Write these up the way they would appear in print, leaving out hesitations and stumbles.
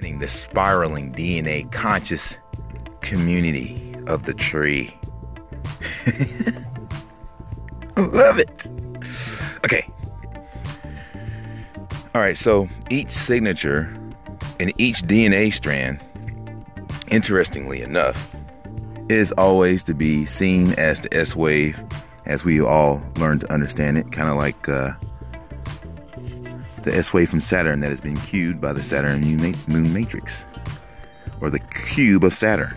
understanding the spiraling DNA conscious community of the tree. I love it. Okay. All right, so each signature and each DNA strand, interestingly enough, is always to be seen as the S wave, as we all learn to understand it, kind of like the S wave from Saturn that has been cued by the Saturn moon matrix, or the cube of Saturn.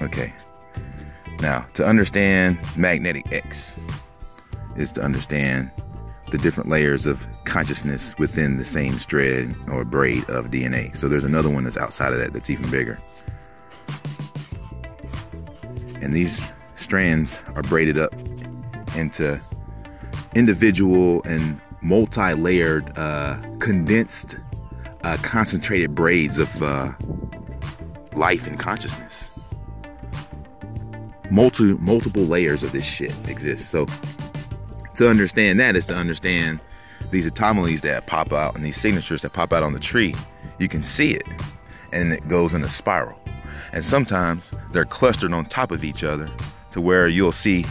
Okay, now to understand magnetic X is to understand the different layers of consciousness within the same thread or braid of DNA. So there's another one that's outside of that that's even bigger. And these strands are braided up into individual and multi-layered, condensed, concentrated braids of life and consciousness. Multiple layers of this shit exist. So to understand that is to understand these anomalies that pop out and these signatures that pop out on the tree. You can see it, and it goes in a spiral. And sometimes they're clustered on top of each other to where you'll see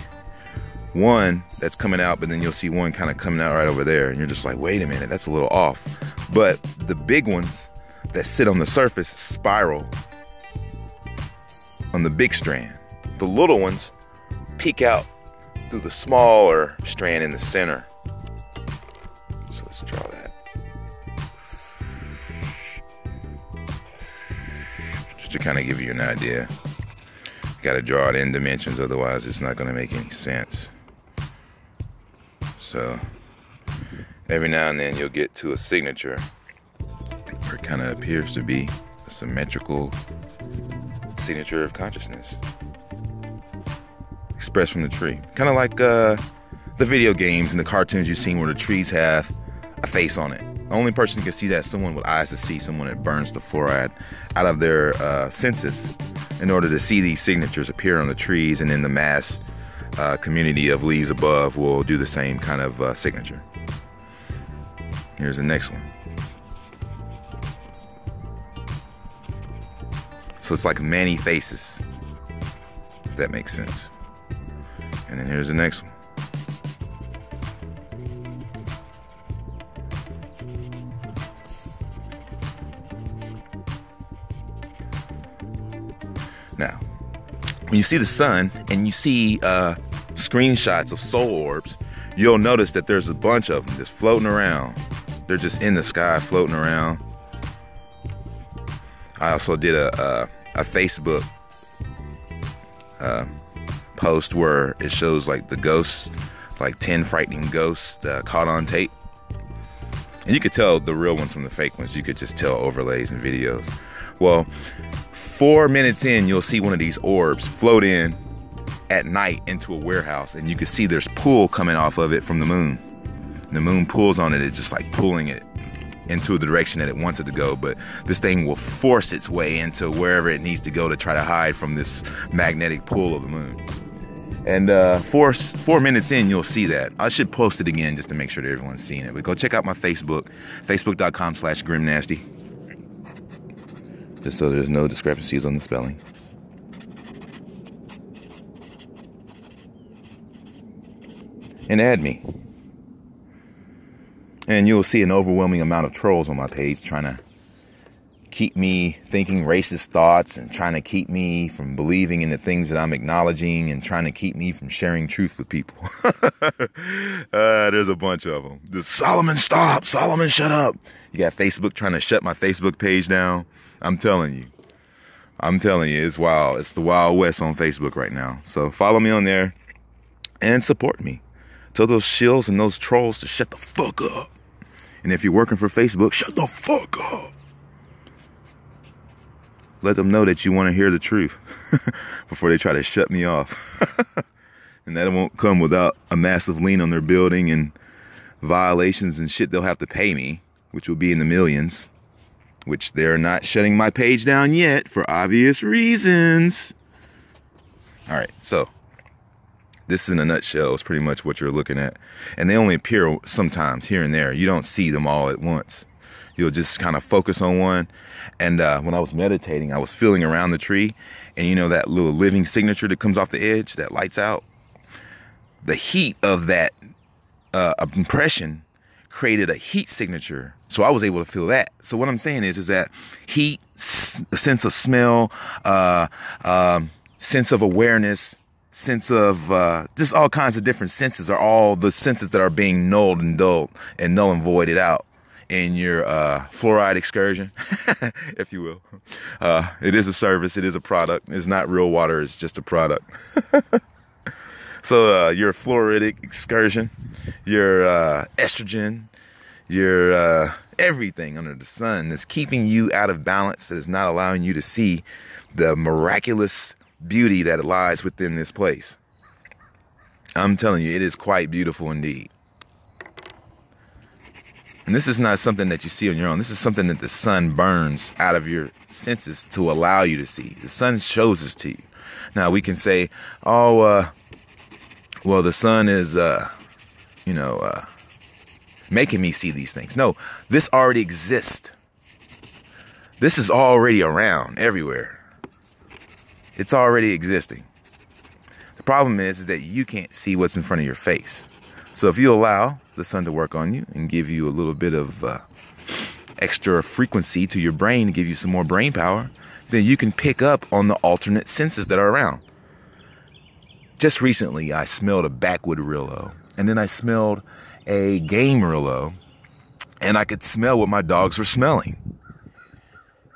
one that's coming out, but then you'll see one kind of coming out right over there. And you're just like, wait a minute, that's a little off. But the big ones that sit on the surface spiral on the big strand. The little ones peek out through the smaller strand in the center. So let's draw that. Just to kind of give you an idea. Got to draw it in dimensions, otherwise it's not going to make any sense. So every now and then you'll get to a signature where it kind of appears to be a symmetrical signature of consciousness expressed from the tree. Kind of like the video games and the cartoons you've seen where the trees have a face on it. The only person who can see that is someone with eyes to see, someone that burns the fluoride out of their senses in order to see these signatures appear on the trees, and then the mass community of leaves above will do the same kind of signature. Here's the next one. So it's like many faces, if that makes sense. And then here's the next one. Now, when you see the sun and you see screenshots of soul orbs, you'll notice that there's a bunch of them just floating around. They're just in the sky floating around. I also did a Facebook post where it shows like the ghosts, like 10 frightening ghosts caught on tape. And you could tell the real ones from the fake ones. You could just tell overlays and videos. Well, 4 minutes in, you'll see one of these orbs float in at night into a warehouse, and you can see there's pull coming off of it from the moon. The moon pulls on it. It's just like pulling it into the direction that it wants it to go, but this thing will force its way into wherever it needs to go to try to hide from this magnetic pull of the moon. And 4 minutes in, you'll see that. I should post it again just to make sure that everyone's seeing it. But go check out my Facebook, facebook.com/grimnasty, just so there's no discrepancies on the spelling. And add me. And you'll see an overwhelming amount of trolls on my page trying to keep me thinking racist thoughts and trying to keep me from believing in the things that I'm acknowledging and trying to keep me from sharing truth with people. There's a bunch of them. Just, Solomon, stop. Solomon, shut up. You got Facebook trying to shut my Facebook page down. I'm telling you, it's wild. It's the Wild West on Facebook right now. So follow me on there and support me. Tell those shills and those trolls to shut the fuck up. And if you're working for Facebook, shut the fuck up. Let them know that you want to hear the truth before they try to shut me off. And that won't come without a massive lien on their building and violations and shit they'll have to pay me, which will be in the millions, which they're not shutting my page down yet for obvious reasons. All right, so this in a nutshell is pretty much what you're looking at. And they only appear sometimes here and there. You don't see them all at once. You'll just kind of focus on one. And when I was meditating, I was feeling around the tree, and you know that little living signature that comes off the edge that lights out? The heat of that impression created a heat signature. So I was able to feel that. So what I'm saying is that heat, a sense of smell, sense of awareness, sense of just all kinds of different senses are all the senses that are being null and voided out in your fluoride excursion, if you will. It is a service. It is a product. It's not real water. It's just a product. So your fluoridic excursion, your estrogen, your everything under the sun that's keeping you out of balance, that is not allowing you to see the miraculous beauty that lies within this place. I'm telling you, it is quite beautiful indeed. And this is not something that you see on your own. This is something that the sun burns out of your senses to allow you to see. The sun shows this to you. Now we can say, oh, well, the sun is, making me see these things. No, this already exists. This is already around everywhere. It's already existing. The problem is that you can't see what's in front of your face. So if you allow the sun to work on you and give you a little bit of extra frequency to your brain, to give you some more brain power, then you can pick up on the alternate senses that are around. Just recently, I smelled a backwood rillo, and then I smelled a game rillo, and I could smell what my dogs were smelling.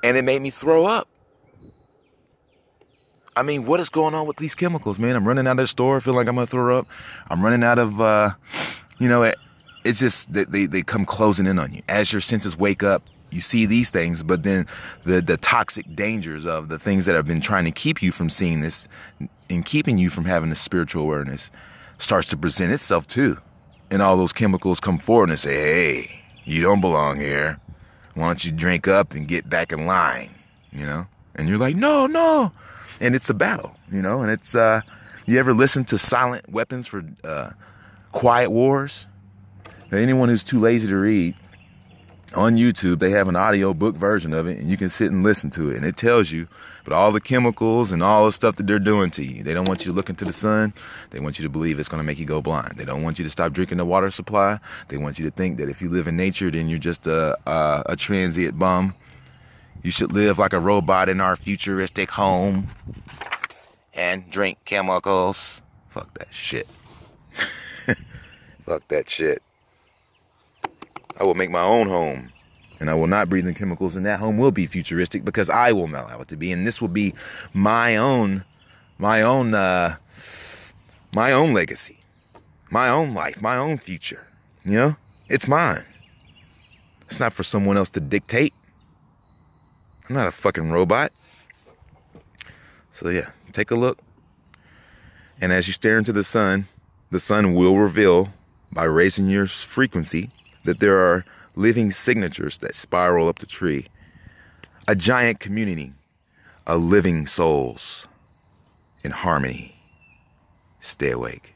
And it made me throw up. I mean, what is going on with these chemicals, man? I'm running out of the store, feel like I'm going to throw up. I'm running out of, it's just that they come closing in on you. As your senses wake up, you see these things, but then the toxic dangers of the things that have been trying to keep you from seeing this and keeping you from having this spiritual awareness starts to present itself too. And all those chemicals come forward and say, hey, you don't belong here. Why don't you drink up and get back in line, And you're like, no. And it's a battle, and it's, you ever listen to Silent Weapons for Quiet Wars? Anyone who's too lazy to read, on YouTube, they have an audio book version of it, and you can sit and listen to it, and it tells you but all the chemicals and all the stuff that they're doing to you. They don't want you to look into the sun. They want you to believe it's going to make you go blind. They don't want you to stop drinking the water supply. They want you to think that if you live in nature, then you're just a transient bum. You should live like a robot in our futuristic home and drink chemicals. Fuck that shit. Fuck that shit. I will make my own home, and I will not breathe in chemicals, and that home will be futuristic because I will allow it to be, and this will be my own legacy, my own life, my own future. It's mine. It's not for someone else to dictate. I'm not a fucking robot. So yeah, take a look. And as you stare into the sun will reveal, by raising your frequency, that there are living signatures that spiral up the tree. A giant community of living souls in harmony. Stay awake.